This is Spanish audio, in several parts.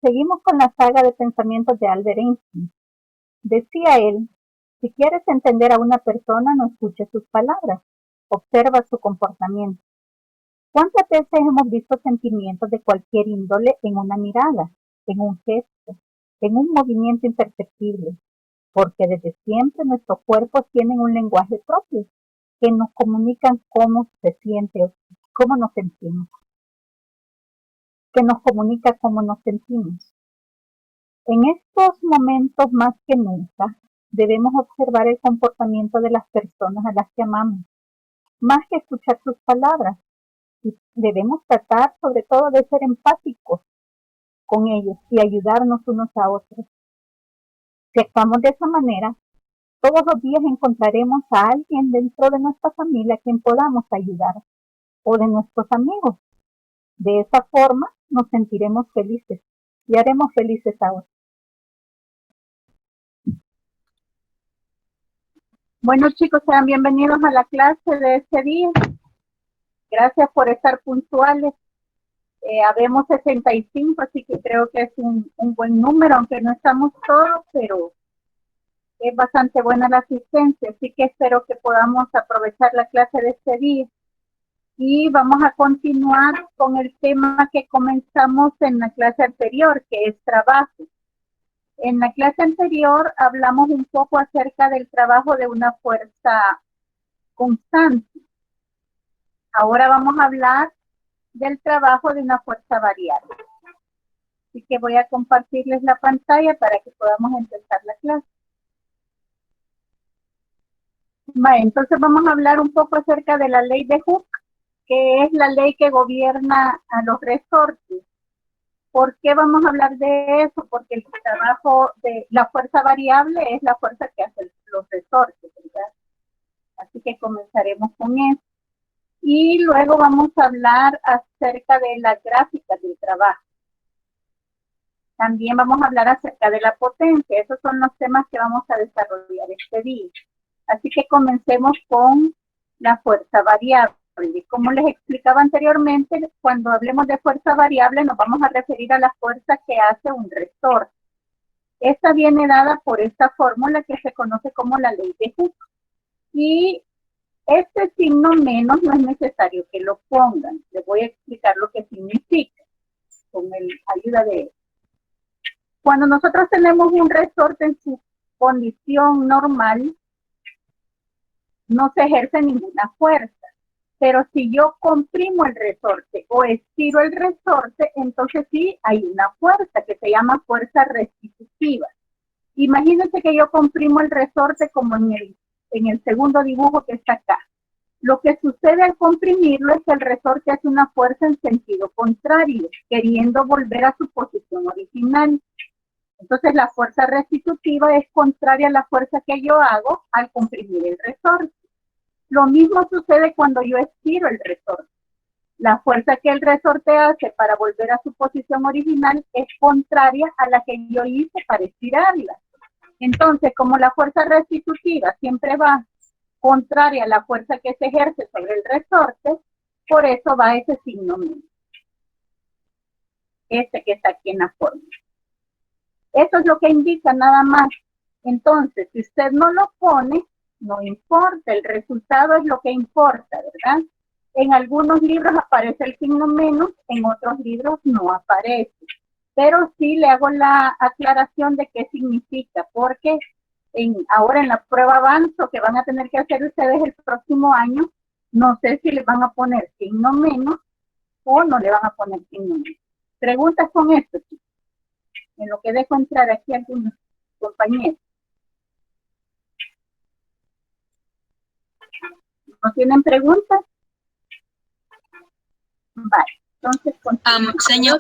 Seguimos con la saga de pensamientos de Albert Einstein. Decía él, si quieres entender a una persona, no escuches sus palabras, observa su comportamiento. ¿Cuántas veces hemos visto sentimientos de cualquier índole en una mirada, en un gesto, en un movimiento imperceptible? Porque desde siempre nuestros cuerpos tienen un lenguaje propio que nos comunican cómo se siente o cómo nos sentimos, que nos comunica cómo nos sentimos. En estos momentos más que nunca, debemos observar el comportamiento de las personas a las que amamos, más que escuchar sus palabras. Y debemos tratar sobre todo de ser empáticos con ellos y ayudarnos unos a otros. Si actuamos de esa manera, todos los días encontraremos a alguien dentro de nuestra familia a quien podamos ayudar, o de nuestros amigos. De esa forma nos sentiremos felices y haremos felices a otros. Bueno, chicos, sean bienvenidos a la clase de este día. Gracias por estar puntuales. Habemos 65, así que creo que es un buen número, aunque no estamos todos, pero es bastante buena la asistencia, así que espero que podamos aprovechar la clase de este día. Y vamos a continuar con el tema que comenzamos en la clase anterior, que es trabajo. En la clase anterior hablamos un poco acerca del trabajo de una fuerza constante. Ahora vamos a hablar del trabajo de una fuerza variable. Así que voy a compartirles la pantalla para que podamos empezar la clase. Vale, entonces vamos a hablar un poco acerca de la ley de Hooke, que es la ley que gobierna a los resortes. ¿Por qué vamos a hablar de eso? Porque el trabajo de la fuerza variable es la fuerza que hace los resortes, ¿verdad? Así que comenzaremos con eso. Y luego vamos a hablar acerca de las gráficas del trabajo. También vamos a hablar acerca de la potencia. Esos son los temas que vamos a desarrollar este día. Así que comencemos con la fuerza variable. Como les explicaba anteriormente, cuando hablemos de fuerza variable nos vamos a referir a la fuerza que hace un resorte. Esta viene dada por esta fórmula que se conoce como la ley de Hooke. Y este signo menos no es necesario que lo pongan. Les voy a explicar lo que significa con la ayuda de él. Cuando nosotros tenemos un resorte en su condición normal, no se ejerce ninguna fuerza. Pero si yo comprimo el resorte o estiro el resorte, entonces sí hay una fuerza que se llama fuerza restitutiva. Imagínense que yo comprimo el resorte como en el segundo dibujo que está acá. Lo que sucede al comprimirlo es que el resorte hace una fuerza en sentido contrario, queriendo volver a su posición original. Entonces la fuerza restitutiva es contraria a la fuerza que yo hago al comprimir el resorte. Lo mismo sucede cuando yo estiro el resorte. La fuerza que el resorte hace para volver a su posición original es contraria a la que yo hice para estirarla. Entonces, como la fuerza restitutiva siempre va contraria a la fuerza que se ejerce sobre el resorte, por eso va ese signo menos. Este que está aquí en la fórmula. Eso es lo que indica nada más. Entonces, si usted no lo pone, no importa, el resultado es lo que importa, ¿verdad? En algunos libros aparece el signo menos, en otros libros no aparece. Pero sí le hago la aclaración de qué significa, porque ahora en la prueba avanzo que van a tener que hacer ustedes el próximo año, no sé si le van a poner signo menos o no le van a poner signo menos. Preguntas con esto, chicos. En lo que dejo entrar aquí a algunos compañeros. ¿No tienen preguntas? Vale, entonces señor,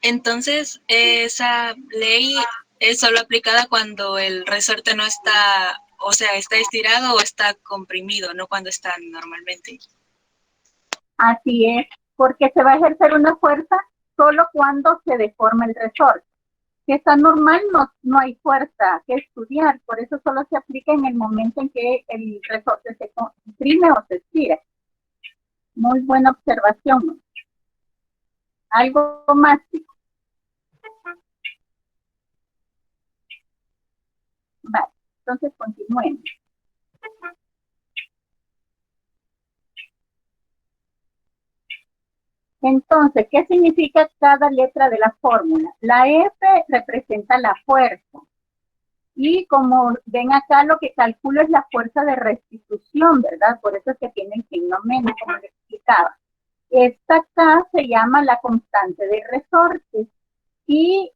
entonces esa ley es solo aplicada cuando el resorte no está, o sea, está estirado o está comprimido, no cuando está normalmente. Así es, porque se va a ejercer una fuerza solo cuando se deforma el resorte. Si está normal, no hay fuerza que estudiar, por eso solo se aplica en el momento en que el resorte se comprime o se estira. Muy buena observación, ¿no? ¿Algo más? Vale, entonces continuemos. Entonces, ¿qué significa cada letra de la fórmula? La F representa la fuerza. Y como ven acá, lo que calculo es la fuerza de restitución, ¿verdad? Por eso es que tiene el signo menos, como les explicaba. Esta acá se llama la constante de resorte. Y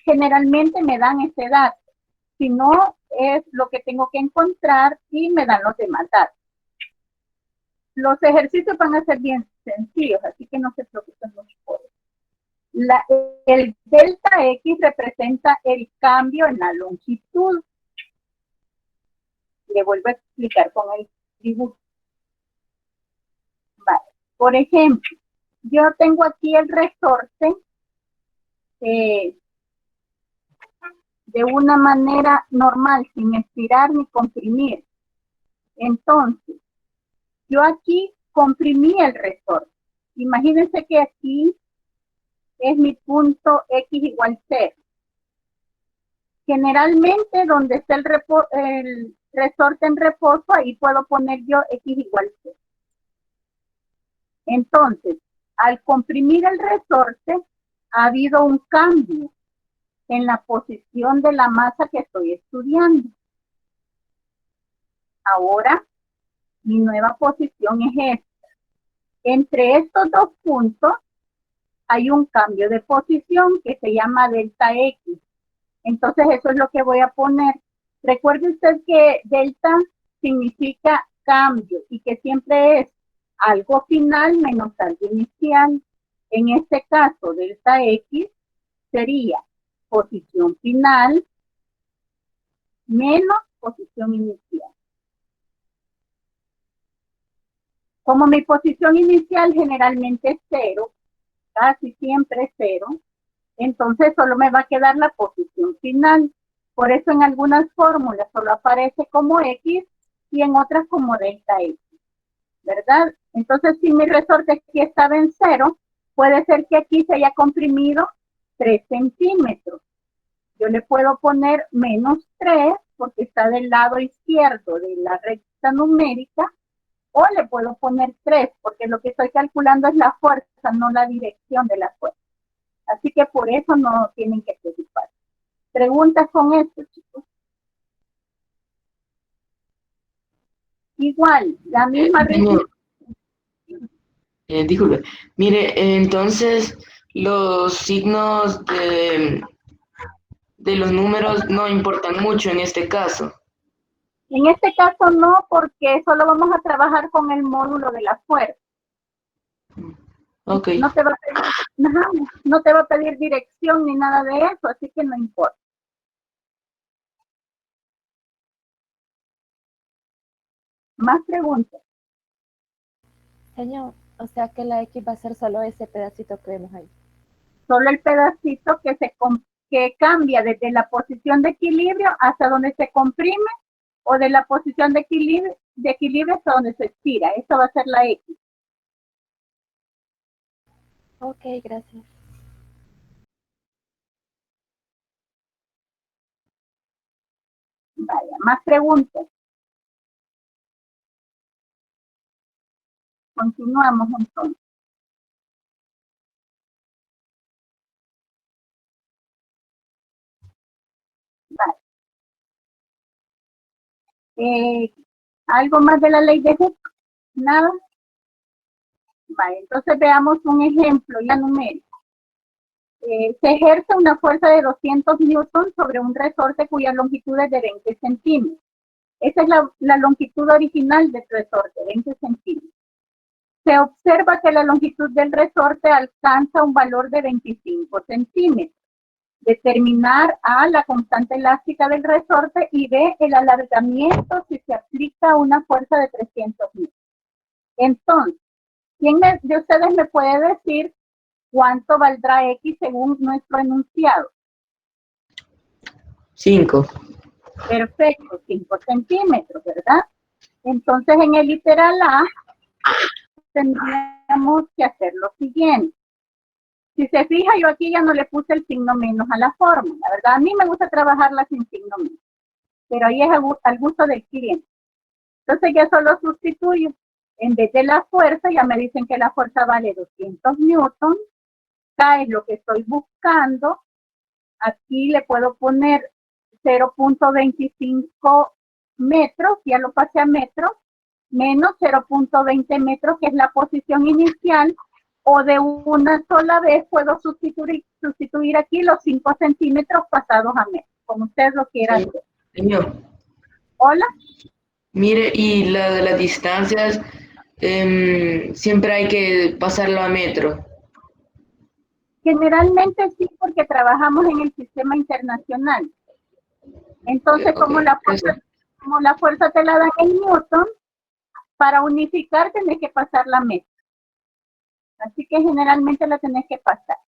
generalmente me dan ese dato. Si no, es lo que tengo que encontrar y me dan los demás datos. Los ejercicios van a ser bien sencillos, así que no se preocupen mucho por eso. El delta X representa el cambio en la longitud. Le vuelvo a explicar con el dibujo. Vale. Por ejemplo, yo tengo aquí el resorte de una manera normal, sin estirar ni comprimir. Entonces, yo aquí comprimí el resorte. Imagínense que aquí es mi punto X igual 0. Generalmente, donde está el resorte en reposo, ahí puedo poner yo X igual 0. Entonces, al comprimir el resorte, ha habido un cambio en la posición de la masa que estoy estudiando. Ahora, mi nueva posición es esta. Entre estos dos puntos hay un cambio de posición que se llama delta X. Entonces eso es lo que voy a poner. Recuerde usted que delta significa cambio y que siempre es algo final menos algo inicial. En este caso, delta X sería posición final menos posición inicial. Como mi posición inicial generalmente es 0, casi siempre es 0, entonces solo me va a quedar la posición final. Por eso en algunas fórmulas solo aparece como X y en otras como delta X, ¿verdad? Entonces si mi resorte aquí estaba en 0, puede ser que aquí se haya comprimido 3 centímetros. Yo le puedo poner menos 3 porque está del lado izquierdo de la recta numérica, o le puedo poner 3 porque lo que estoy calculando es la fuerza, no la dirección de la fuerza. Así que por eso no tienen que preocuparse. ¿Preguntas con esto, chicos? Igual, la misma disculpe. Mire, entonces los signos de los números no importan mucho en este caso. En este caso no, porque solo vamos a trabajar con el módulo de la fuerza. Ok. No te va a pedir dirección ni nada de eso, así que no importa. ¿Más preguntas? Señor, o sea que la X va a ser solo ese pedacito que vemos ahí. Solo el pedacito que cambia desde la posición de equilibrio hasta donde se comprime, o de la posición de equilibrio hasta donde se estira. Eso va a ser la X. Ok, gracias. Vaya, más preguntas. Continuamos entonces. Vale. ¿Algo más de la ley de Hooke? ¿Nada? Vale, entonces veamos un ejemplo ya numérico. Se ejerce una fuerza de 200 newtons sobre un resorte cuya longitud es de 20 centímetros. Esa es la longitud original del resorte, 20 centímetros. Se observa que la longitud del resorte alcanza un valor de 25 centímetros. Determinar A, la constante elástica del resorte, y B, el alargamiento si se aplica una fuerza de 300 newtons. Entonces, ¿quién de ustedes me puede decir cuánto valdrá X según nuestro enunciado? 5. Perfecto, 5 centímetros, ¿verdad? Entonces, en el literal A, tendríamos que hacer lo siguiente. Si se fija, yo aquí ya no le puse el signo menos a la fórmula, ¿verdad? A mí me gusta trabajarla sin signo menos, pero ahí es al gusto del cliente. Entonces ya solo sustituyo. En vez de la fuerza, ya me dicen que la fuerza vale 200 newtons. K es lo que estoy buscando. Aquí le puedo poner 0.25 metros, ya lo pasé a metros, menos 0.20 metros, que es la posición inicial, o de una sola vez puedo sustituir aquí los 5 centímetros pasados a metros, como ustedes lo quieran hacer. Señor, Hola. mire, y la de las distancias, siempre hay que pasarlo a metro. Generalmente sí, porque trabajamos en el sistema internacional. Entonces, Ok, como la fuerza te la dan en Newton, para unificar tenés que pasar la metro. Así que generalmente la tenés que pasar.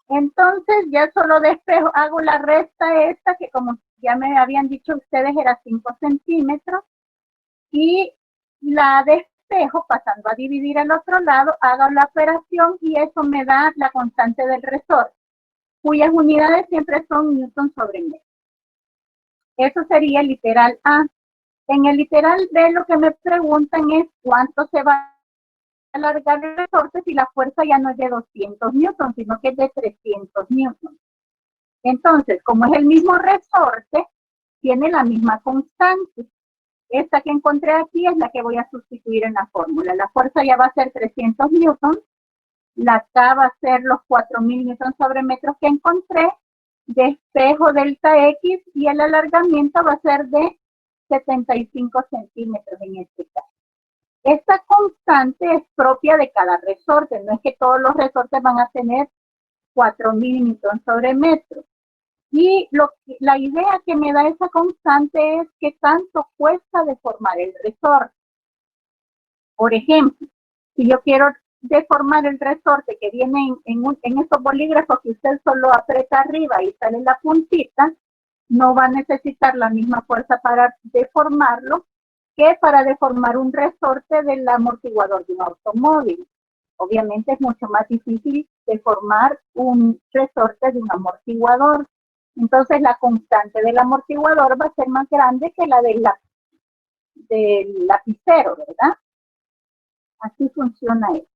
Entonces, ya solo despejo, hago la resta esta, que como ya me habían dicho ustedes, era 5 centímetros. Y la despejo pasando a dividir al otro lado, hago la operación y eso me da la constante del resorte, cuyas unidades siempre son newton sobre metro. Eso sería el literal A. En el literal B lo que me preguntan es cuánto se va a alargar el resorte si la fuerza ya no es de 200 newtons, sino que es de 300 newtons. Entonces, como es el mismo resorte, tiene la misma constante. Esta que encontré aquí es la que voy a sustituir en la fórmula. La fuerza ya va a ser 300 newtons, la K va a ser los 4000 newtons sobre metros que encontré, despejo delta X y el alargamiento va a ser de 75 centímetros en este caso. Esta constante es propia de cada resorte, no es que todos los resortes van a tener 4000 newtons sobre metros. Y la idea que me da esa constante es qué tanto cuesta deformar el resorte. Por ejemplo, si yo quiero deformar el resorte que viene en estos bolígrafos que usted solo aprieta arriba y sale la puntita, no va a necesitar la misma fuerza para deformarlo que para deformar un resorte del amortiguador de un automóvil. Obviamente es mucho más difícil deformar un resorte de un amortiguador. Entonces la constante del amortiguador va a ser más grande que la del lapicero, ¿verdad? Así funciona eso.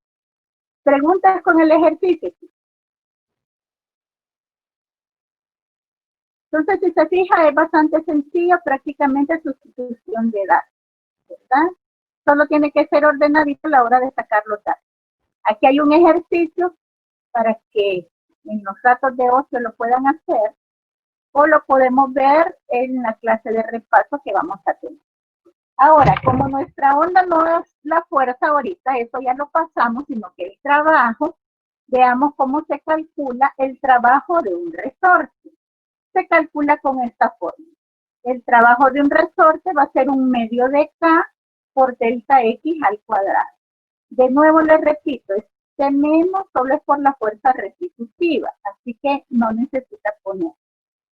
¿Preguntas con el ejercicio? Entonces, si se fija, es bastante sencillo, prácticamente sustitución de datos, ¿verdad? Solo tiene que ser ordenadito a la hora de sacar los datos. Aquí hay un ejercicio para que en los ratos de ocio lo puedan hacer, o lo podemos ver en la clase de repaso que vamos a tener. Ahora, como nuestra onda no es la fuerza ahorita, eso ya lo pasamos, sino que el trabajo, veamos cómo se calcula el trabajo de un resorte. Se calcula con esta forma. El trabajo de un resorte va a ser un medio de K por delta X al cuadrado. De nuevo les repito, este menos solo es por la fuerza restitutiva, así que no necesita poner.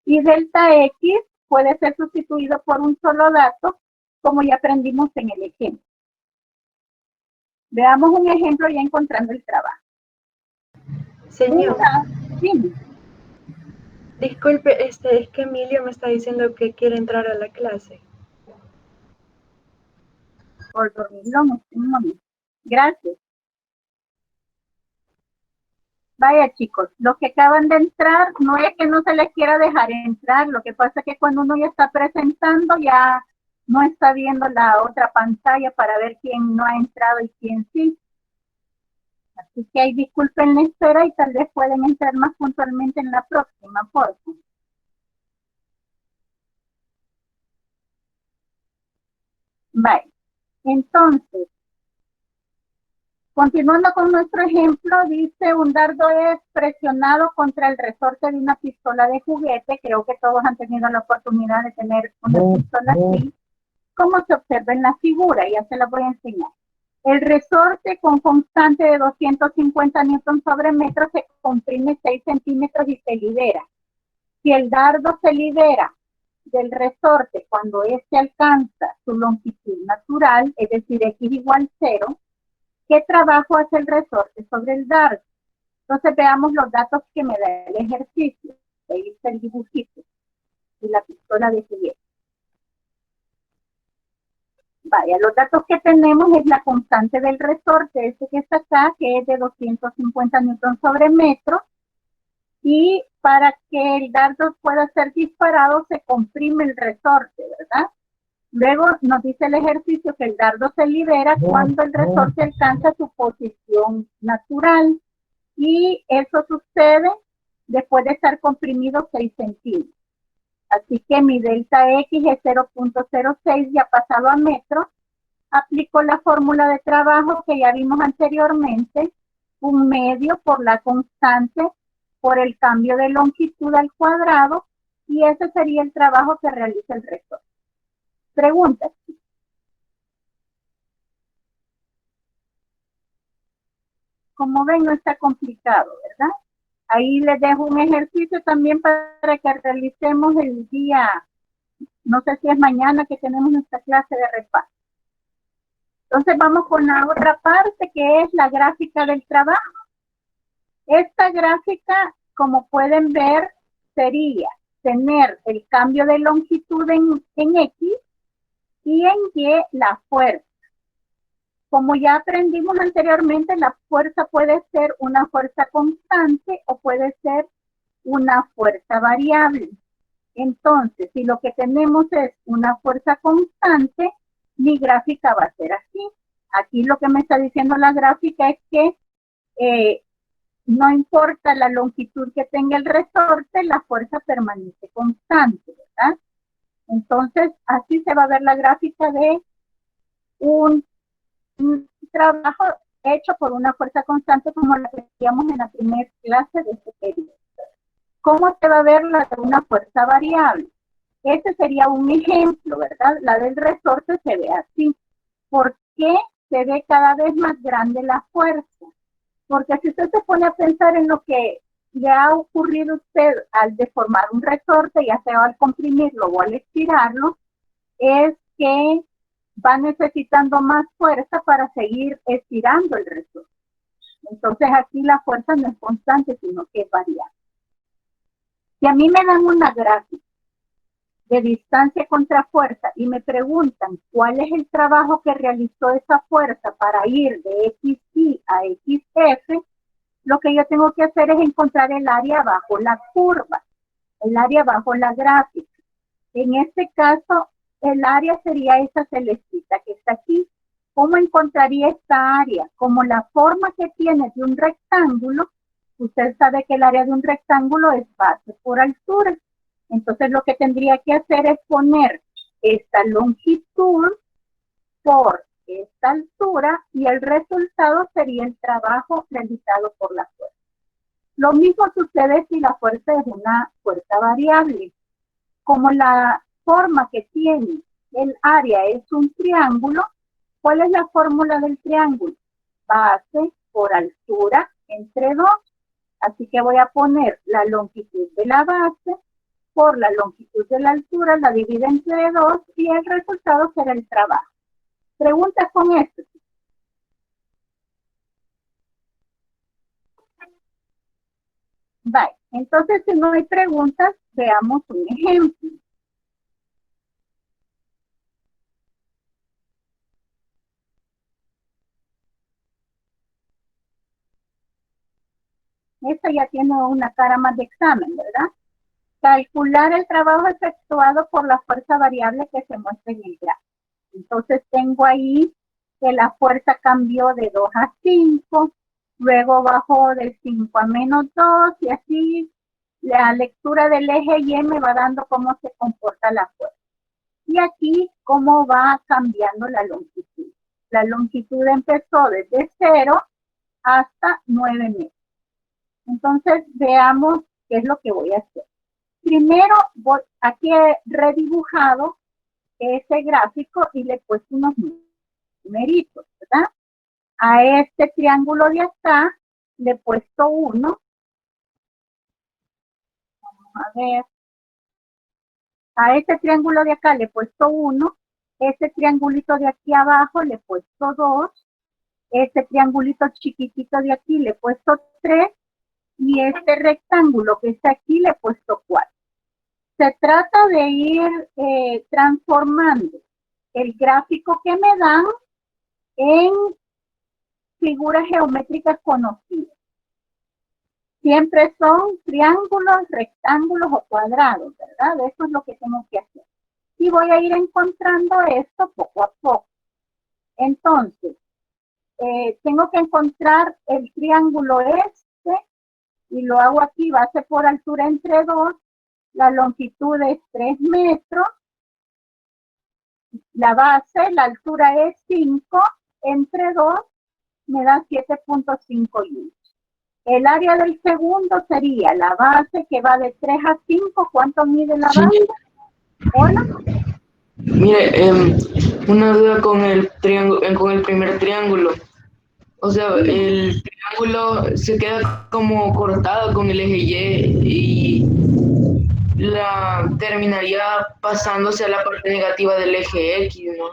Y delta X puede ser sustituido por un solo dato, como ya aprendimos en el ejemplo. Veamos un ejemplo ya encontrando el trabajo. Señor, Dime. disculpe, es que Emilio me está diciendo que quiere entrar a la clase. Por dormirlo, un momento. Gracias. Vaya chicos, los que acaban de entrar, no es que no se les quiera dejar entrar, lo que pasa es que cuando uno ya está presentando, ya no está viendo la otra pantalla para ver quién no ha entrado y quién sí. Así que ahí disculpen la espera y tal vez pueden entrar más puntualmente en la próxima, por favor. Vale, entonces, continuando con nuestro ejemplo, dice un dardo es presionado contra el resorte de una pistola de juguete. Creo que todos han tenido la oportunidad de tener una pistola así, como se observa en la figura, ya se la voy a enseñar. El resorte con constante de 250 newtons sobre metro se comprime 6 centímetros y se libera. Si el dardo se libera del resorte cuando éste alcanza su longitud natural, es decir, x igual 0, ¿qué trabajo hace el resorte sobre el dardo? Entonces veamos los datos que me da el ejercicio. Ahí está el dibujito y la pistola de juguete. Vaya, los datos que tenemos es la constante del resorte, este que está acá, que es de 250 newton sobre metro. Y para que el dardo pueda ser disparado, se comprime el resorte, ¿verdad? Luego nos dice el ejercicio que el dardo se libera cuando el resorte alcanza su posición natural. Y eso sucede después de estar comprimido 6 centímetros. Así que mi delta X es 0.06, ya pasado a metro. Aplico la fórmula de trabajo que ya vimos anteriormente, 1/2 por la constante por el cambio de longitud al cuadrado, y ese sería el trabajo que realiza el resorte. Preguntas. Como ven, no está complicado, ¿verdad? Ahí les dejo un ejercicio también para que realicemos el día, no sé si es mañana, que tenemos nuestra clase de repaso. Entonces vamos con la otra parte, que es la gráfica del trabajo. Esta gráfica, como pueden ver, sería tener el cambio de longitud en X y en Y la fuerza. Como ya aprendimos anteriormente, la fuerza puede ser una fuerza constante o puede ser una fuerza variable. Entonces, si lo que tenemos es una fuerza constante, mi gráfica va a ser así. Aquí lo que me está diciendo la gráfica es que no importa la longitud que tenga el resorte, la fuerza permanece constante, ¿verdad? Entonces, así se va a ver la gráfica de un trabajo hecho por una fuerza constante, como la que veíamos en la primera clase de este periodo. ¿Cómo se va a ver la de una fuerza variable? Este sería un ejemplo, ¿verdad? La del resorte se ve así. ¿Por qué se ve cada vez más grande la fuerza? Porque si usted se pone a pensar en lo que le ha ocurrido a usted al deformar un resorte, ya sea al comprimirlo o al estirarlo, es que va necesitando más fuerza para seguir estirando el resorte. Entonces aquí la fuerza no es constante, sino que es variable. Si a mí me dan una gráfica de distancia contra fuerza y me preguntan cuál es el trabajo que realizó esa fuerza para ir de XY a XF, lo que yo tengo que hacer es encontrar el área bajo la curva, el área bajo la gráfica. En este caso, el área sería esa celestita que está aquí. ¿Cómo encontraría esta área? Como la forma que tiene de un rectángulo, usted sabe que el área de un rectángulo es base por altura. Entonces lo que tendría que hacer es poner esta longitud por esta altura y el resultado sería el trabajo realizado por la fuerza. Lo mismo sucede si la fuerza es una fuerza variable. Como la forma que tiene el área es un triángulo, ¿cuál es la fórmula del triángulo? Base por altura entre 2. Así que voy a poner la longitud de la base por la longitud de la altura, la divido entre 2 y el resultado será el trabajo. ¿Preguntas con esto? Vale, entonces si no hay preguntas, veamos un ejemplo. Esta ya tiene una cara más de examen, ¿verdad? Calcular el trabajo efectuado por la fuerza variable que se muestra en el gráfico. Entonces tengo ahí que la fuerza cambió de 2 a 5, luego bajó de 5 a -2 y así la lectura del eje Y me va dando cómo se comporta la fuerza. Y aquí cómo va cambiando la longitud. La longitud empezó desde 0 hasta 9 metros. Entonces veamos qué es lo que voy a hacer. Primero, aquí he redibujado ese gráfico y le he puesto unos numeritos, ¿verdad? A este triángulo de acá le he puesto 1. Vamos a ver. A este triángulo de acá le he puesto 1. Este triangulito de aquí abajo le he puesto 2. Este triangulito chiquitito de aquí le he puesto 3. y este rectángulo que está aquí le he puesto 4. Se trata de ir transformando el gráfico que me dan en figuras geométricas conocidas. Siempre son triángulos, rectángulos o cuadrados, ¿verdad? Eso es lo que tengo que hacer. Y voy a ir encontrando esto poco a poco. Entonces, tengo que encontrar el triángulo este y lo hago aquí, base por altura entre 2. La longitud es 3 metros. La base, la altura es 5 entre 2, me da 7.5 units. El área del segundo sería la base que va de 3 a 5. ¿Cuánto mide la base? ¿Hola? Mire, una duda con el triángulo, con el primer triángulo. O sea, el triángulo se queda como cortado con el eje Y la terminaría pasándose a la parte negativa del eje X, ¿no?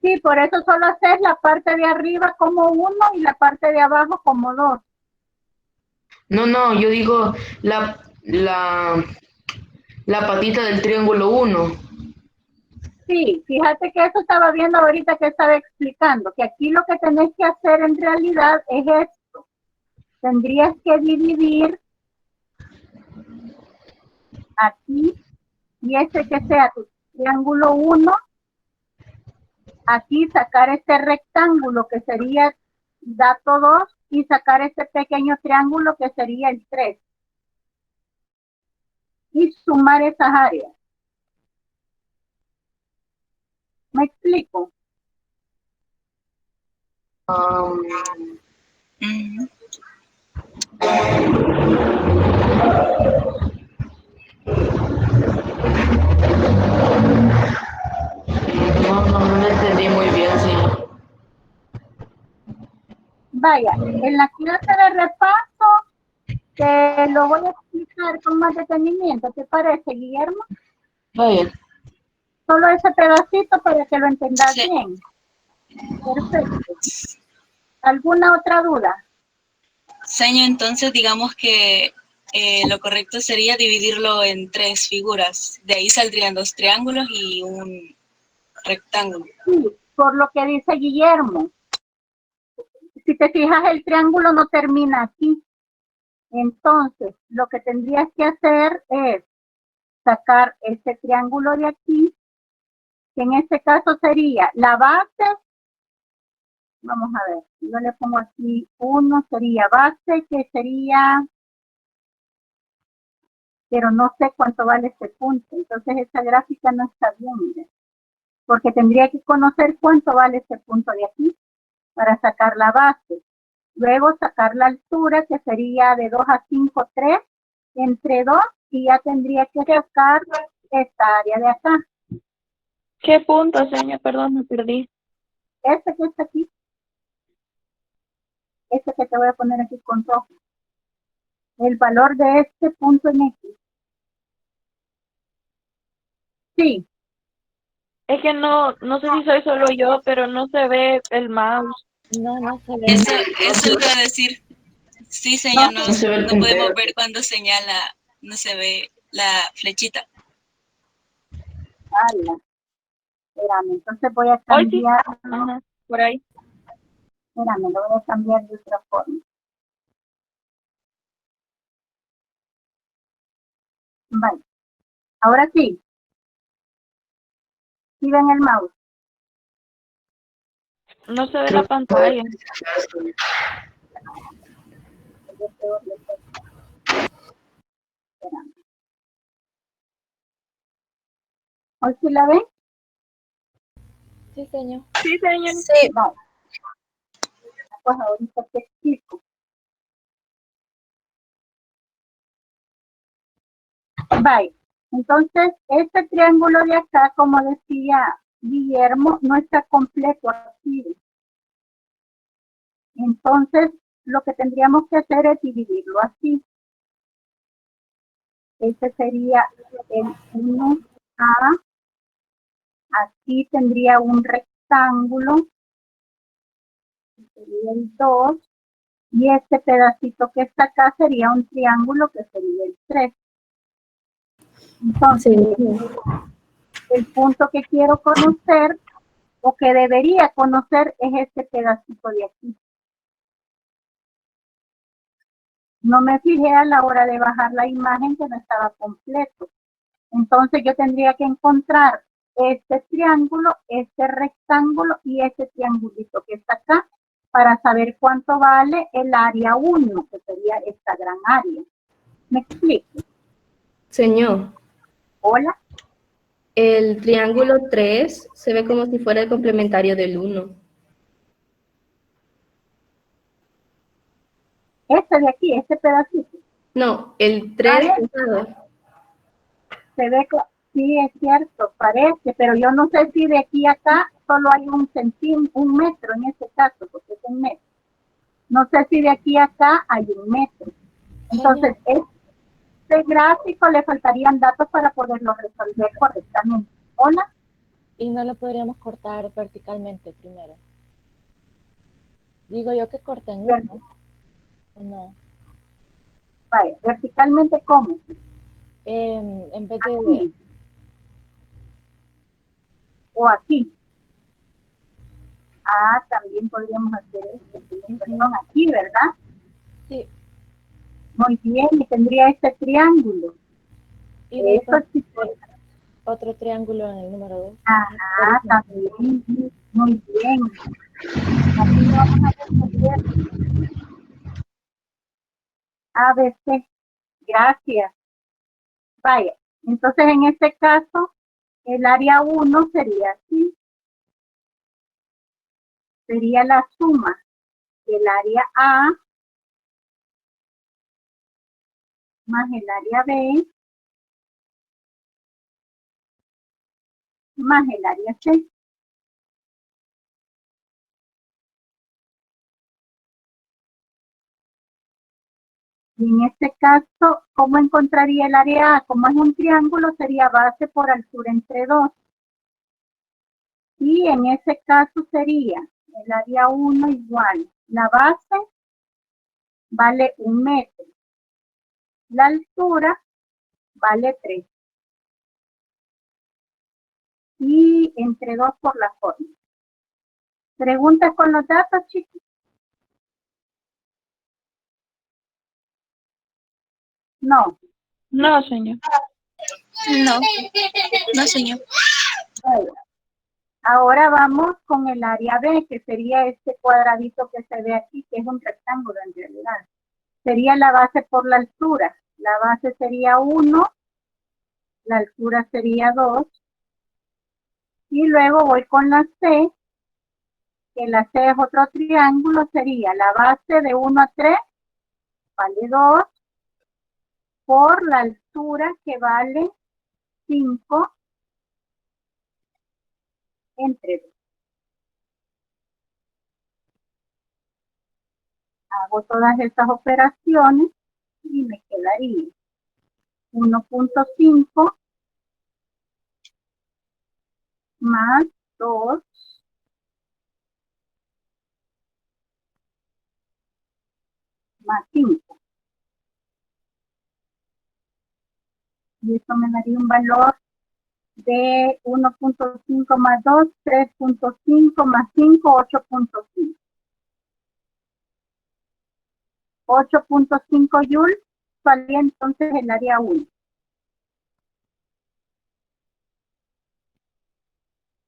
Sí, por eso solo hacer la parte de arriba como 1 y la parte de abajo como 2. No, yo digo la patita del triángulo 1. Sí, fíjate que eso estaba viendo ahorita que estaba explicando, que aquí lo que tenés que hacer en realidad es esto. Tendrías que dividir aquí y este que sea tu triángulo 1, aquí sacar este rectángulo que sería dato 2 y sacar este pequeño triángulo que sería el 3. Y sumar esas áreas. ¿Me explico? Ujú. No lo entendí muy bien, sí. Vaya, en la clase de repaso te lo voy a explicar con más detenimiento. ¿Te parece, Guillermo? Vaya. Solo ese pedacito para que lo entendas Sí. bien. Perfecto. ¿Alguna otra duda? Señor, entonces digamos que lo correcto sería dividirlo en 3 figuras. De ahí saldrían 2 triángulos y un rectángulo. Sí, por lo que dice Guillermo. Si te fijas, el triángulo no termina aquí. Entonces, lo que tendrías que hacer es sacar este triángulo de aquí, que en este caso sería la base. Vamos a ver, yo le pongo aquí 1, sería base, que sería, pero no sé cuánto vale este punto. Entonces, esta gráfica no está bien, mire, porque tendría que conocer cuánto vale este punto de aquí para sacar la base. Luego sacar la altura, que sería de 2 a 5, 3, entre 2, y ya tendría que sacar esta área de acá. ¿Qué punto, señor? Perdón, me perdí. Este que está aquí. Este que te voy a poner aquí con rojo. El valor de este punto en X. Sí. Es que no sé si soy solo yo, pero no se ve el mouse. No se ve. Eso iba a decir. Sí, señor, No se ve el no podemos puntero. ver cuando señala, no se ve la flechita. Ala. Espérame, entonces voy a Hoy sí. cambiar. Ajá, por ahí. Espérame, lo voy a cambiar de otra forma. Vale. Ahora sí. ¿Sí ven el mouse? No se ve Creo la pantalla. Espérame. ¿Hoy sí la ven? Sí, señor. Sí, señor. Vale. Pues ahorita te explico. Vale. Entonces, este triángulo de acá, como decía Guillermo, no está completo aquí. Entonces, lo que tendríamos que hacer es dividirlo así. Este sería el 1A. Aquí tendría un rectángulo. Sería el 2. Y este pedacito que está acá sería un triángulo que sería el 3. Entonces, el punto que quiero conocer o que debería conocer es este pedacito de aquí. No me fijé a la hora de bajar la imagen que no estaba completo. Entonces yo tendría que encontrar este triángulo, este rectángulo y este triangulito que está acá para saber cuánto vale el área 1, que sería esta gran área. ¿Me explico? Señor, Hola. el triángulo 3 se ve como si fuera el complementario del 1. Este de aquí, este pedacito. No, el 3 Se ve que sí es cierto, parece, pero yo no sé si de aquí a acá solo hay un metro en este caso, porque es un metro. No sé si de aquí a acá hay un metro. Entonces, este gráfico le faltarían datos para poderlo resolver correctamente. ¿Hola? Y no lo podríamos cortar verticalmente primero. Digo yo que corten uno. ¿O no? Vaya, verticalmente, ¿cómo? En vez de... Aquí. O aquí. Ah, también podríamos hacer esto. Perdón, aquí, ¿verdad? Sí. Muy bien, y tendría este triángulo. Y de Esto sí. otro triángulo en el número 2. Ah, también. Muy bien. Aquí lo vamos a resolver. ABC. Gracias. Vaya, entonces en este caso, el área 1 sería así. Sería la suma del área A más el área B más el área C. Y en este caso, ¿cómo encontraría el área A? Como es un triángulo, sería base por altura entre 2. Y en ese caso sería el área 1 igual. La base vale 1 metro. La altura vale 3. Y entre 2 por la forma. ¿Preguntas con los datos, chicos? No. No, señor. No, no, señor. Ahora vamos con el área B, que sería este cuadradito que se ve aquí, que es un rectángulo en realidad. Sería la base por la altura. La base sería 1, la altura sería 2. Y luego voy con la C, que la C es otro triángulo, sería la base de 1 a 3, vale 2, por la altura que vale 5 entre 2. Hago todas estas operaciones y me quedaría 1.5 más 2 más 5. Y eso me daría un valor de 1.5 más 2, 3.5 más 5, 8.5. 8.5 joules salía entonces el área 1.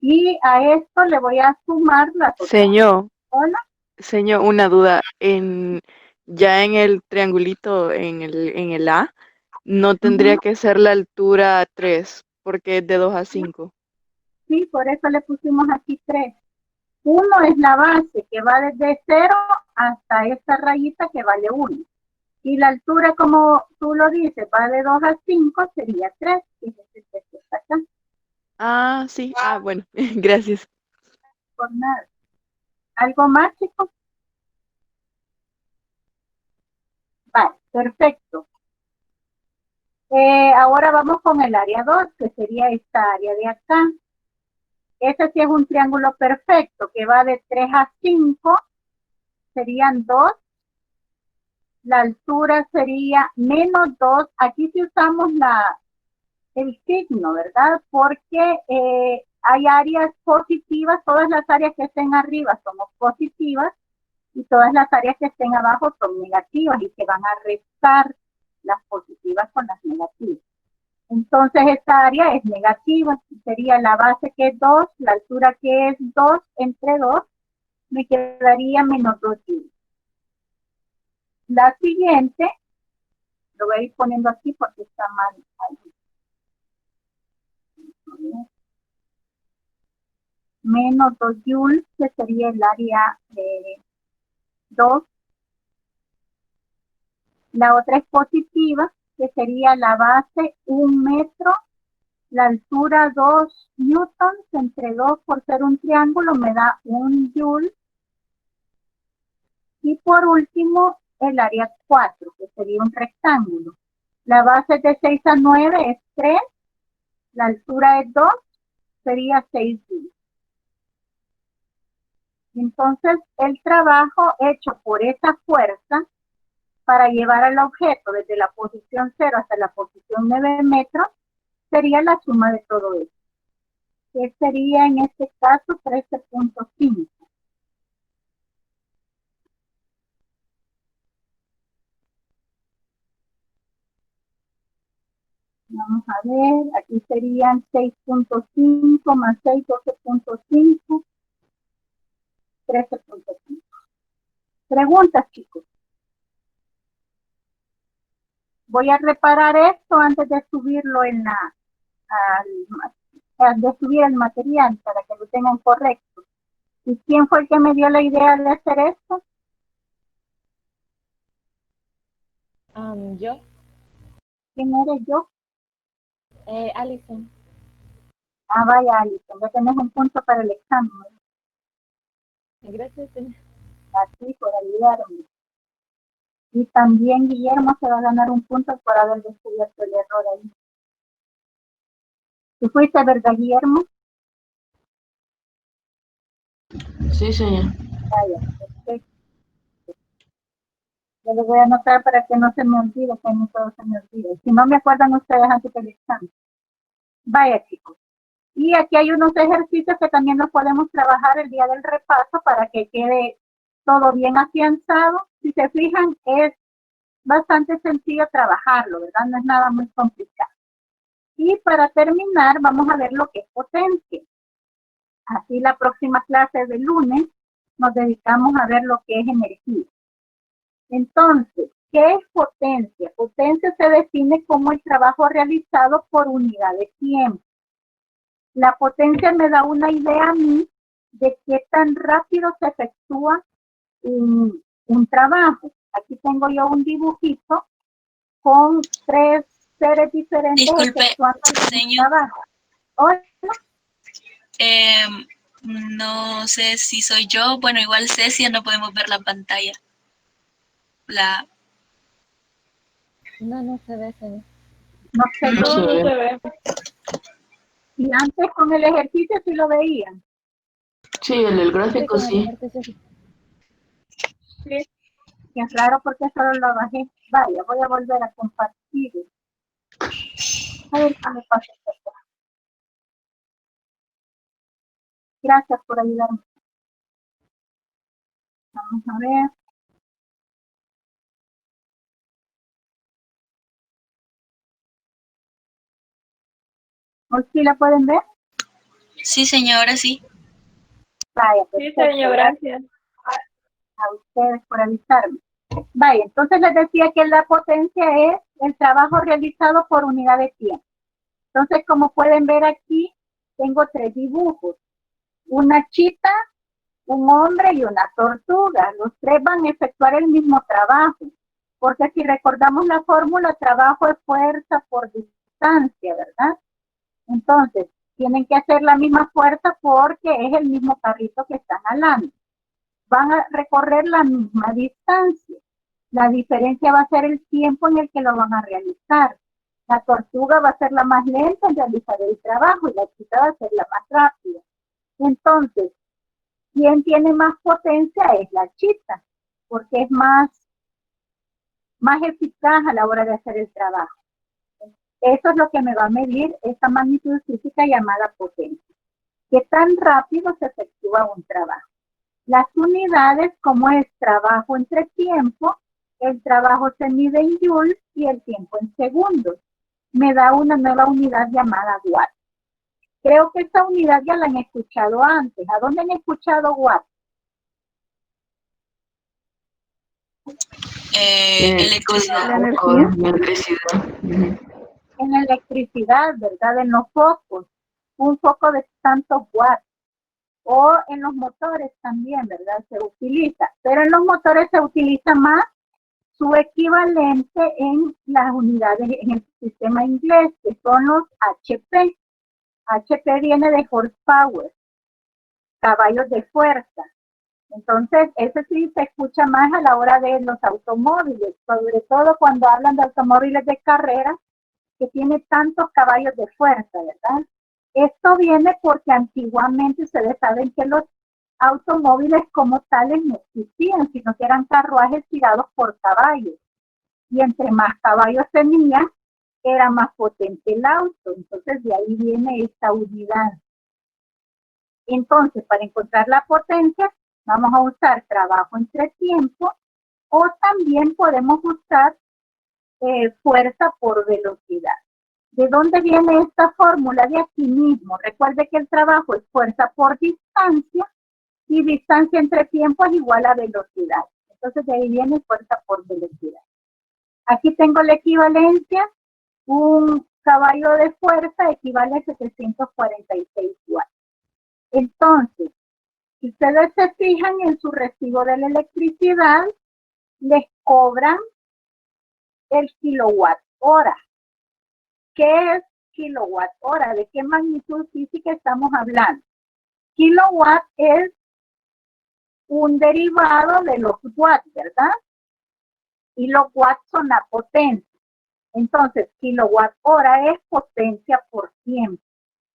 Y a esto le voy a sumar la total. Señor, Hola. señor, una duda. Ya en el triangulito, en el A, no tendría que ser la altura 3, porque es de 2 a 5. Sí, por eso le pusimos aquí 3. 1 es la base, que va desde 0 hasta esta rayita que vale 1. Y la altura, como tú lo dices, va de 2 a 5, sería 3. Y ese es el que está acá. Ah, sí. Ah, bueno, gracias. Por nada. ¿Algo más, chicos? Vale, perfecto. Ahora vamos con el área 2, que sería esta área de acá. Ese sí es un triángulo perfecto, que va de 3 a 5, serían 2 la altura sería menos 2. Aquí sí usamos el signo, ¿verdad? Porque hay áreas positivas, todas las áreas que estén arriba son positivas y todas las áreas que estén abajo son negativas y se van a restar las positivas con las negativas. Entonces esta área es negativa, sería la base que es 2, la altura que es 2 entre 2, me quedaría menos 2 joules. La siguiente, lo voy a ir poniendo aquí porque está mal ahí. Menos 2 joules, que sería el área de 2. La otra es positiva, que sería la base 1 metro, la altura 2 newtons entre 2 por ser un triángulo me da 1 joule. Y por último, el área 4, que sería un rectángulo. La base de 6 a 9 es 3, la altura es 2, sería 6 joules. Entonces, el trabajo hecho por esa fuerza para llevar al objeto desde la posición 0 hasta la posición 9 metros sería la suma de todo esto, que sería en este caso 13.5. Vamos a ver, aquí serían 6.5 más 6, 12.5, 13.5. Preguntas, chicos. Voy a reparar esto antes de subirlo de subir el material para que lo tengan correcto. ¿Y quién fue el que me dio la idea de hacer esto? Yo, ¿Quién eres yo? Alison. Ah, vaya, Alison, ya tenés un punto para el examen. Gracias, señor. Así, por ayudarme. Y también Guillermo se va a ganar un punto por haber descubierto el error ahí. ¿Tú fuiste, verdad, Guillermo? Sí, señor. Vaya, perfecto. Yo lo voy a anotar para que no se me olvide, que no todo se me olvide. Si no me acuerdan ustedes antes del examen. Vaya, chicos. Y aquí hay unos ejercicios que también los podemos trabajar el día del repaso para que quede todo bien afianzado. Si se fijan, es bastante sencillo trabajarlo, ¿verdad? No es nada muy complicado. Y para terminar, vamos a ver lo que es potencia. Así la próxima clase de lunes nos dedicamos a ver lo que es energía. Entonces, ¿qué es potencia? Potencia se define como el trabajo realizado por unidad de tiempo. La potencia me da una idea a mí de qué tan rápido se efectúa un trabajo. Aquí tengo yo un dibujito con 3 seres diferentes efectuando el trabajo. Hola. No sé si soy yo. Bueno, igual Cecia, no podemos ver la pantalla. No se ve, señor. No se ve. No se ve. Y antes con el ejercicio sí lo veían. Sí, el gráfico sí. Sí. Y es raro porque solo lo bajé. Vaya, voy a volver a compartir. A ver qué me pasa. Gracias por ayudarme. Vamos a ver. ¿Hoy sí la pueden ver? Sí, señora, sí. Vaya, Sí, perfecto. señor, gracias. A ustedes por avisarme. Vaya, entonces les decía que la potencia es el trabajo realizado por unidad de tiempo. Entonces, como pueden ver aquí, tengo 3 dibujos. Una chita, un hombre y una tortuga. Los 3 van a efectuar el mismo trabajo. Porque si recordamos la fórmula, trabajo es fuerza por distancia, ¿verdad? Entonces, tienen que hacer la misma fuerza porque es el mismo carrito que están jalando. Van a recorrer la misma distancia. La diferencia va a ser el tiempo en el que lo van a realizar. La tortuga va a ser la más lenta en realizar el trabajo y la chita va a ser la más rápida. Entonces, ¿quién tiene más potencia? Es la chita, porque es más más eficaz a la hora de hacer el trabajo. Eso es lo que me va a medir esta magnitud física llamada potencia. ¿Qué tan rápido se efectúa un trabajo? Las unidades, como es trabajo entre tiempo, el trabajo se mide en joules y el tiempo en segundos. Me da una nueva unidad llamada watt. Creo que esta unidad ya la han escuchado antes. ¿A dónde han escuchado watt? Electricidad. En electricidad, ¿verdad? En los focos. Un foco de tantos watts. O en los motores también, ¿verdad? Se utiliza. Pero en los motores se utiliza más su equivalente en las unidades en el sistema inglés, que son los HP. HP viene de horsepower, caballos de fuerza. Entonces, ese sí se escucha más a la hora de los automóviles, sobre todo cuando hablan de automóviles de carrera, que tiene tantos caballos de fuerza, ¿verdad? Esto viene porque antiguamente ustedes saben que los automóviles como tales no existían, sino que eran carruajes tirados por caballos. Y entre más caballos tenía, era más potente el auto. Entonces, de ahí viene esta unidad. Entonces, para encontrar la potencia, vamos a usar trabajo entre tiempo, o también podemos usar fuerza por velocidad. ¿De dónde viene esta fórmula? De aquí mismo. Recuerde que el trabajo es fuerza por distancia, y distancia entre tiempo es igual a velocidad. Entonces, de ahí viene fuerza por velocidad. Aquí tengo la equivalencia. Un caballo de fuerza equivale a 746 watts. Entonces, si ustedes se fijan en su recibo de la electricidad, les cobran el kilowatt hora. ¿Qué es kilowatt hora? ¿De qué magnitud física estamos hablando? Kilowatt es un derivado de los watts, ¿verdad? Y los watts son la potencia. Entonces, kilowatt hora es potencia por tiempo.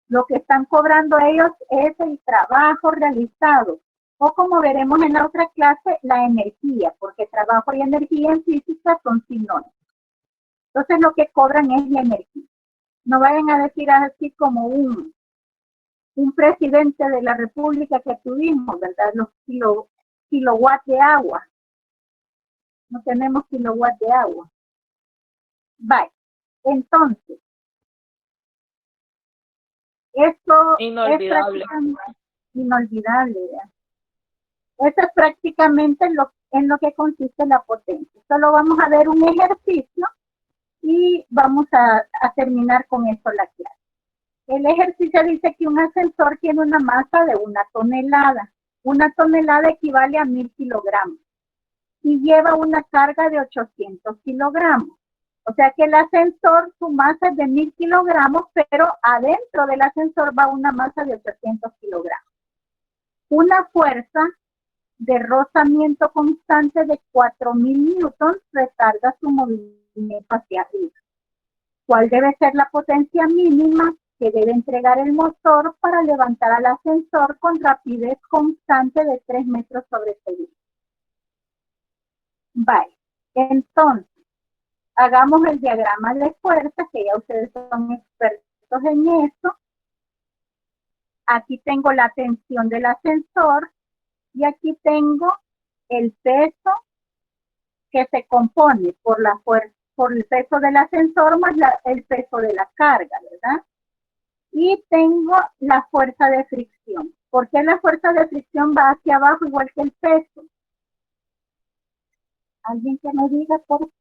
Lo que están cobrando ellos es el trabajo realizado. O como veremos en la otra clase, la energía, porque trabajo y energía en física son sinónimos. Entonces, lo que cobran es la energía. No vayan a decir así como un presidente de la República que tuvimos, ¿verdad? Los kilowatts de agua. No tenemos kilowatts de agua. Vale. Entonces, esto Inolvidable. es inolvidable. ¿verdad? Eso es prácticamente en lo que consiste la potencia. Solo vamos a ver un ejercicio y vamos a terminar con esto la clase. El ejercicio dice que un ascensor tiene una masa de 1 tonelada. 1 tonelada equivale a 1000 kilogramos. Y lleva una carga de 800 kilogramos. O sea que el ascensor, su masa es de 1000 kilogramos, pero adentro del ascensor va una masa de 800 kilogramos. Una fuerza de rozamiento constante de 4000 newtons retarda su movimiento hacia arriba. ¿Cuál debe ser la potencia mínima que debe entregar el motor para levantar al ascensor con rapidez constante de 3 metros sobre segundo? Vale, entonces, hagamos el diagrama de fuerza, que ya ustedes son expertos en eso. Aquí tengo la tensión del ascensor y aquí tengo el peso que se compone por la fuerza, por el peso del ascensor más el peso de la carga, ¿verdad? Y tengo la fuerza de fricción. ¿Por qué la fuerza de fricción va hacia abajo igual que el peso? ¿Alguien que me diga por qué?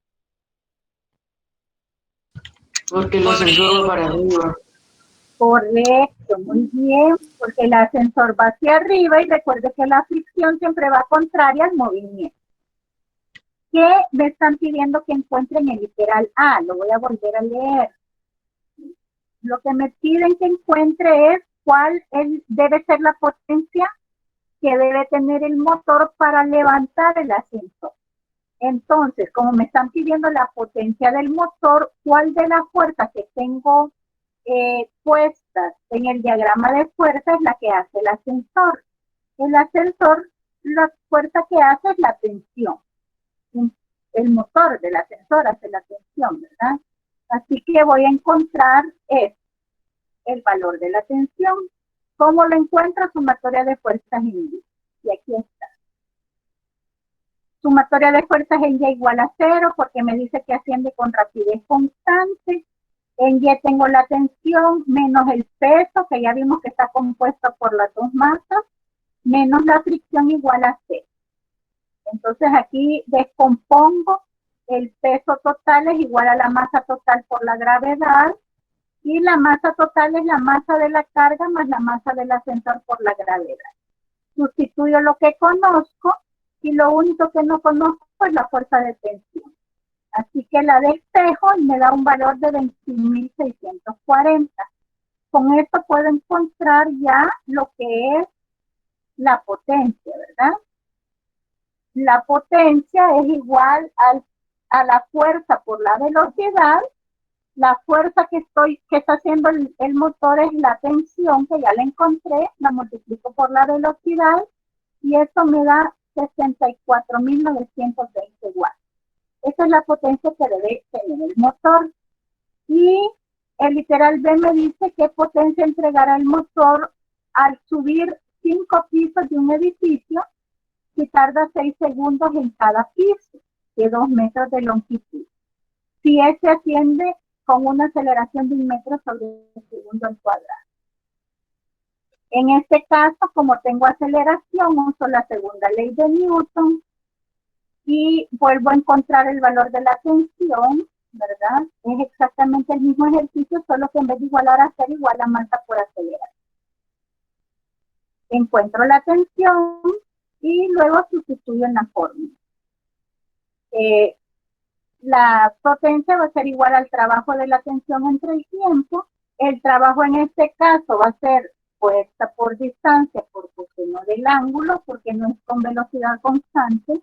Porque el ascensor va para arriba. Correcto, muy bien, porque el ascensor va hacia arriba y recuerde que la fricción siempre va contraria al movimiento. ¿Qué me están pidiendo que encuentre en el literal A? Lo voy a volver a leer. Lo que me piden que encuentre es cuál debe ser la potencia que debe tener el motor para levantar el ascensor. Entonces, como me están pidiendo la potencia del motor, ¿cuál de las fuerzas que tengo puestas en el diagrama de fuerza es la que hace el ascensor? El ascensor, la fuerza que hace es la tensión. el motor del ascensor hace la tensión, ¿verdad? Así que voy a encontrar el valor de la tensión. ¿Cómo lo encuentro? Sumatoria de fuerzas en Y. Y aquí está. Sumatoria de fuerzas en Y igual a 0 porque me dice que asciende con rapidez constante. En Y tengo la tensión menos el peso, que ya vimos que está compuesto por las dos masas, menos la fricción igual a 0. Entonces aquí descompongo el peso total es igual a la masa total por la gravedad y la masa total es la masa de la carga más la masa del ascensor por la gravedad. Sustituyo lo que conozco y lo único que no conozco es la fuerza de tensión. Así que la despejo y me da un valor de 21.640. Con esto puedo encontrar ya lo que es la potencia, ¿verdad? La potencia es igual a la fuerza por la velocidad. La fuerza que está haciendo el motor es la tensión, que ya la encontré, la multiplico por la velocidad y eso me da 64.920 watts. Esa es la potencia que debe tener el motor. Y el literal B me dice qué potencia entregará el motor al subir 5 pisos de un edificio si tarda 6 segundos en cada piso, de 2 metros de longitud. Si ese asciende con una aceleración de 1 metro sobre el segundo al cuadrado. En este caso, como tengo aceleración, uso la segunda ley de Newton y vuelvo a encontrar el valor de la tensión, ¿verdad? Es exactamente el mismo ejercicio, solo que en vez de igualar a ser igual a masa por aceleración. Encuentro la tensión y luego sustituyo en la fórmula. La potencia va a ser igual al trabajo de la tensión entre el tiempo. El trabajo en este caso va a ser fuerza por distancia por coseno del ángulo, porque no es con velocidad constante.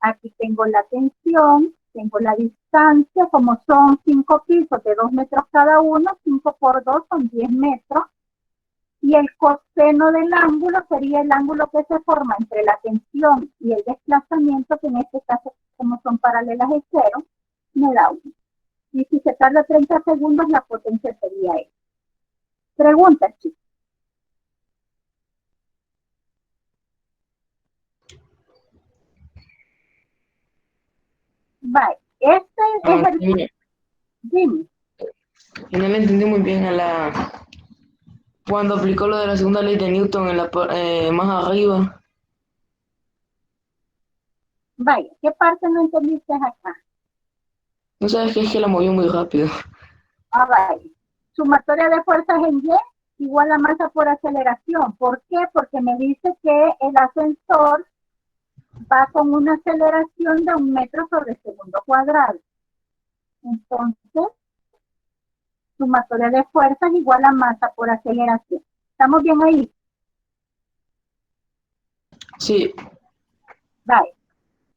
Aquí tengo la tensión, tengo la distancia, como son 5 pisos de 2 metros cada uno, 5 por 2 son 10 metros. Y el coseno del ángulo sería el ángulo que se forma entre la tensión y el desplazamiento, que en este caso, como son paralelas es 0, me da 1. Y si se tarda 30 segundos, la potencia sería E. Pregunta, chicos. Vale, este es el... Dime. Yo no le entendí muy bien cuando aplicó lo de la segunda ley de Newton más arriba. Vaya, ¿qué parte no entendiste acá? No sabes que es que la movió muy rápido. Vaya. Sumatoria de fuerzas en Y igual a masa por aceleración. ¿Por qué? Porque me dice que el ascensor va con una aceleración de 1 metro sobre segundo cuadrado. Entonces, sumatoria de fuerzas igual a masa por aceleración. ¿Estamos bien ahí? Sí. Vale.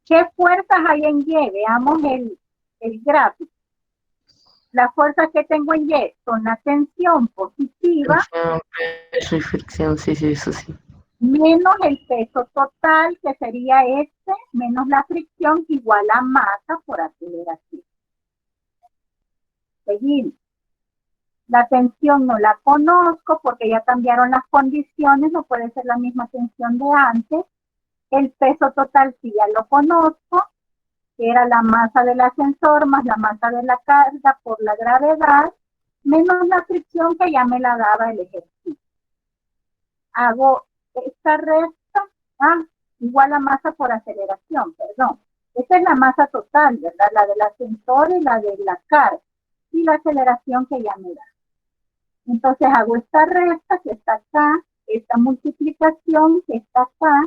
¿Qué fuerzas hay en Y? Veamos el gráfico. Las fuerzas que tengo en Y son la tensión positiva. Peso y fricción, sí, eso sí. Menos el peso total, que sería este, menos la fricción, igual a masa por aceleración. Seguimos. La tensión no la conozco porque ya cambiaron las condiciones, no puede ser la misma tensión de antes. El peso total sí ya lo conozco, que era la masa del ascensor más la masa de la carga por la gravedad, menos la fricción que ya me la daba el ejercicio. Hago esta resta, igual a masa por aceleración, perdón. Esta es la masa total, ¿verdad? La del ascensor y la de la carga, y la aceleración que ya me da. Entonces hago esta resta que está acá, esta multiplicación que está acá,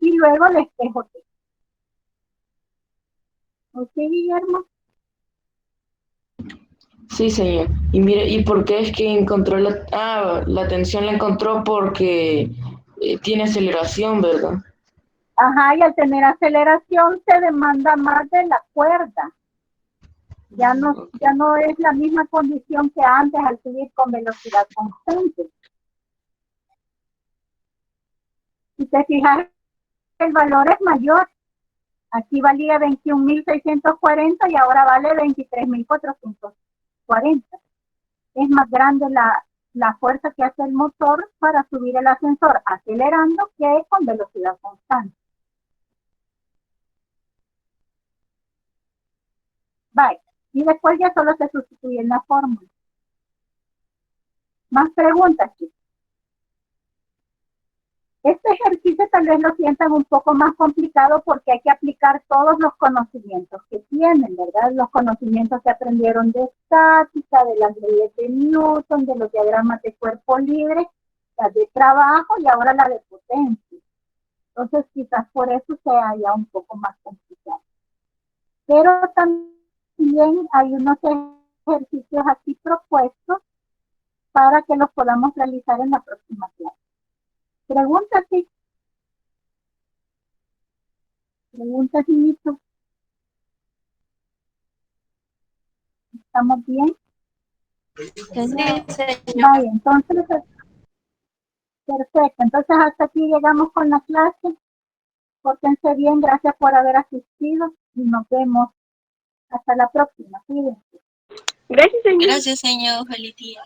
y luego despejo T. ¿Ok, Guillermo? Sí, señor. Y mire, ¿y por qué es que encontró la tensión la encontró porque tiene aceleración, ¿verdad? Ajá, y al tener aceleración se demanda más de la cuerda. Ya no es la misma condición que antes al subir con velocidad constante. Si te fijas, el valor es mayor. Aquí valía 21.640 y ahora vale 23.440. Es más grande la fuerza que hace el motor para subir el ascensor acelerando que con velocidad constante. Vale. Y después ya solo se sustituye en la fórmula. Más preguntas, chicos. Este ejercicio tal vez lo sientan un poco más complicado porque hay que aplicar todos los conocimientos que tienen, ¿verdad? Los conocimientos que aprendieron de estática, de las leyes de Newton, de los diagramas de cuerpo libre, las de trabajo y ahora la de potencia. Entonces quizás por eso sea ya un poco más complicado. Pero también hay unos ejercicios aquí propuestos para que los podamos realizar en la próxima clase. Preguntas, sí. Preguntas, Nito. ¿Estamos bien? Vale, entonces, perfecto. Entonces, hasta aquí llegamos con la clase. Pórtense bien, gracias por haber asistido y nos vemos hasta la próxima. Cuídense. Gracias, señor. Gracias, señor. Feliz día.